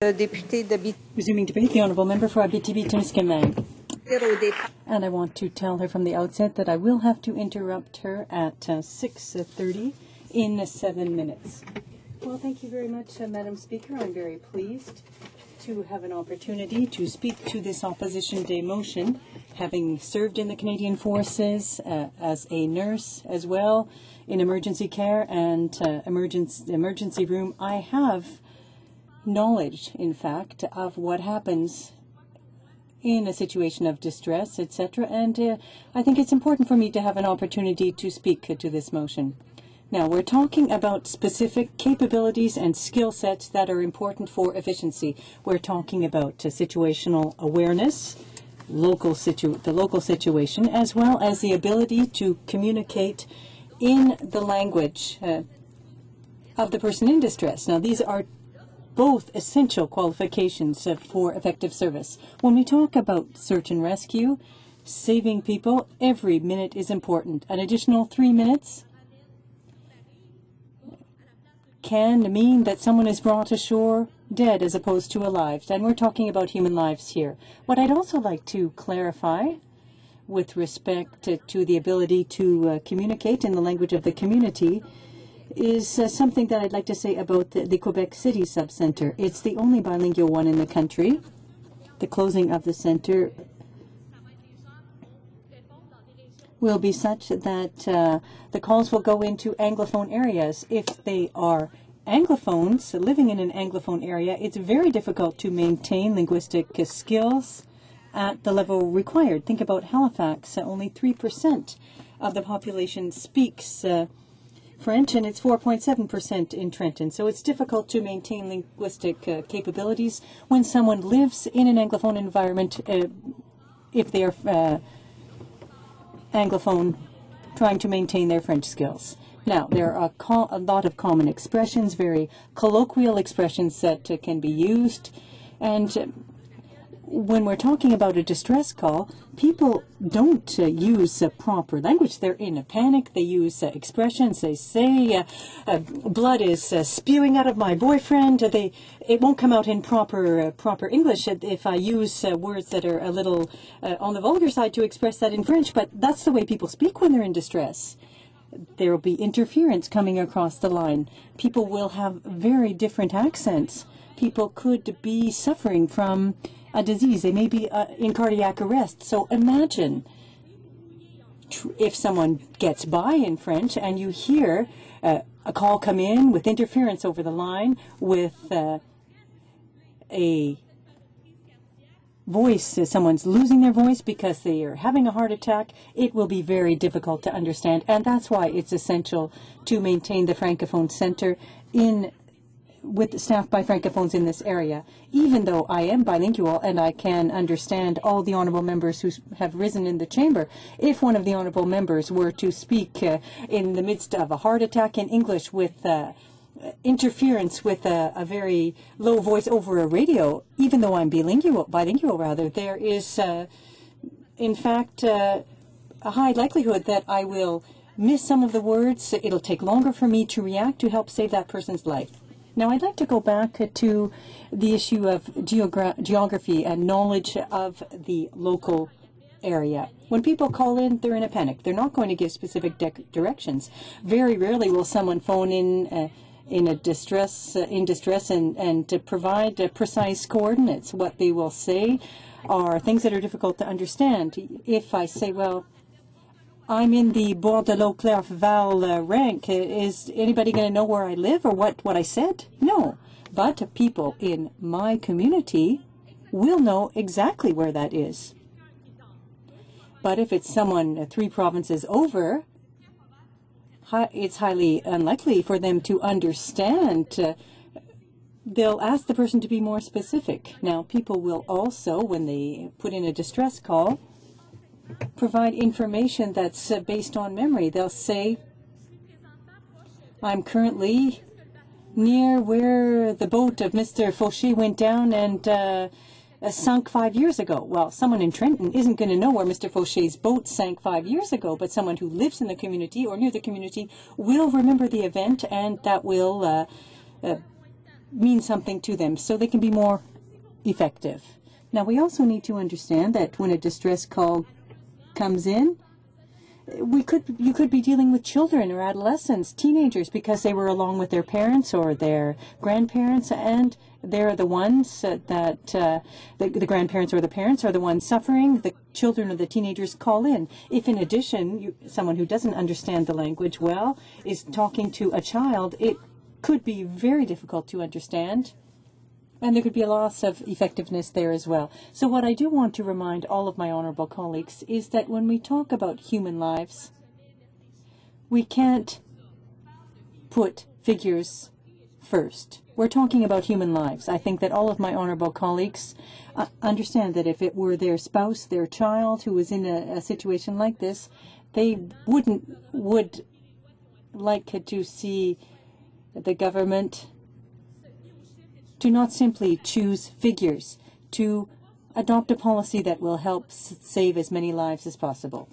Resuming debate, the Honourable Member for Abitibi-Témiscamingue. And I want to tell her from the outset that I will have to interrupt her at 6:30 in 7 minutes. Well, thank you very much, Madam Speaker. I'm very pleased to have an opportunity to speak to this Opposition Day motion, having served in the Canadian Forces as a nurse as well in emergency care and emergency room. I have knowledge, in fact, of what happens in a situation of distress, etc. And I think it's important for me to have an opportunity to speak to this motion. Now, we're talking about specific capabilities and skill sets that are important for efficiency. We're talking about situational awareness, the local situation, as well as the ability to communicate in the language of the person in distress. Now, these are both essential qualifications for effective service. When we talk about search and rescue, saving people, every minute is important. An additional 3 minutes can mean that someone is brought ashore dead as opposed to alive. And we're talking about human lives here. What I'd also like to clarify with respect to the ability to communicate in the language of the community is something that I'd like to say about the Quebec City Subcenter. It's the only bilingual one in the country. The closing of the center will be such that the calls will go into Anglophone areas. If they are Anglophones living in an Anglophone area, it's very difficult to maintain linguistic skills at the level required. Think about Halifax. Only 3% of the population speaks French, and it's 4.7% in Trenton. So it's difficult to maintain linguistic capabilities when someone lives in an Anglophone environment if they are Anglophone trying to maintain their French skills. Now, there are a lot of common expressions, very colloquial expressions that can be used. And when we're talking about a distress call, people don't use proper language. They're in a panic. They use expressions. They say, blood is spewing out of my boyfriend. It won't come out in proper English if I use words that are a little on the vulgar side to express that in French. But that's the way people speak when they're in distress. There will be interference coming across the line. People will have very different accents. People could be suffering from a disease. They may be in cardiac arrest. So imagine if someone gets by in French and you hear a call come in with interference over the line with a voice, someone's losing their voice because they are having a heart attack, it will be very difficult to understand. And that's why it's essential to maintain the Francophone Center with staffed by Francophones in this area. Even though I am bilingual and I can understand all the honourable members who have risen in the chamber, if one of the honourable members were to speak in the midst of a heart attack in English with interference with a very low voice over a radio, even though I'm bilingual, there is in fact a high likelihood that I will miss some of the words. It'll take longer for me to react to help save that person's life. Now, I'd like to go back to the issue of geography and knowledge of the local area. When people call in, they're in a panic. They're not going to give specific directions. Very rarely will someone phone in distress and to provide precise coordinates. What they will say are things that are difficult to understand. If I say, well, I'm in the Bois de l'Eau Claire Val rank, is anybody going to know where I live or what I said? No. But people in my community will know exactly where that is. But if it's someone 3 provinces over, it's highly unlikely for them to understand. They'll ask the person to be more specific. Now, people will also, when they put in a distress call, provide information that's based on memory. They'll say, I'm currently near where the boat of Mr. Fauché went down and sunk 5 years ago. Well, someone in Trenton isn't going to know where Mr. Fauché's boat sank 5 years ago, but someone who lives in the community or near the community will remember the event, and that will mean something to them so they can be more effective. Now, we also need to understand that when a distress call comes in, you could be dealing with children or adolescents, teenagers, because they were along with their parents or their grandparents, and they're the ones that the grandparents or the parents are the ones suffering. The children or the teenagers call in. If in addition, someone who doesn't understand the language well is talking to a child, it could be very difficult to understand. And there could be a loss of effectiveness there as well. So what I do want to remind all of my honorable colleagues is that when we talk about human lives, we can't put figures first. We're talking about human lives. I think that all of my honorable colleagues understand that if it were their spouse, their child who was in a situation like this, they would like to see the government to not simply choose figures, to adopt a policy that will help save as many lives as possible.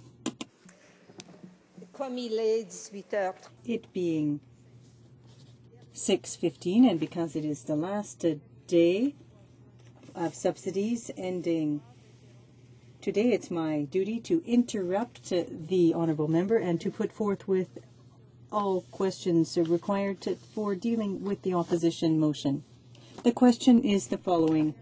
It being 6:15, and because it is the last day of subsidies ending today, it's my duty to interrupt the honourable member and to put forth with all questions required for dealing with the opposition motion. The question is the following.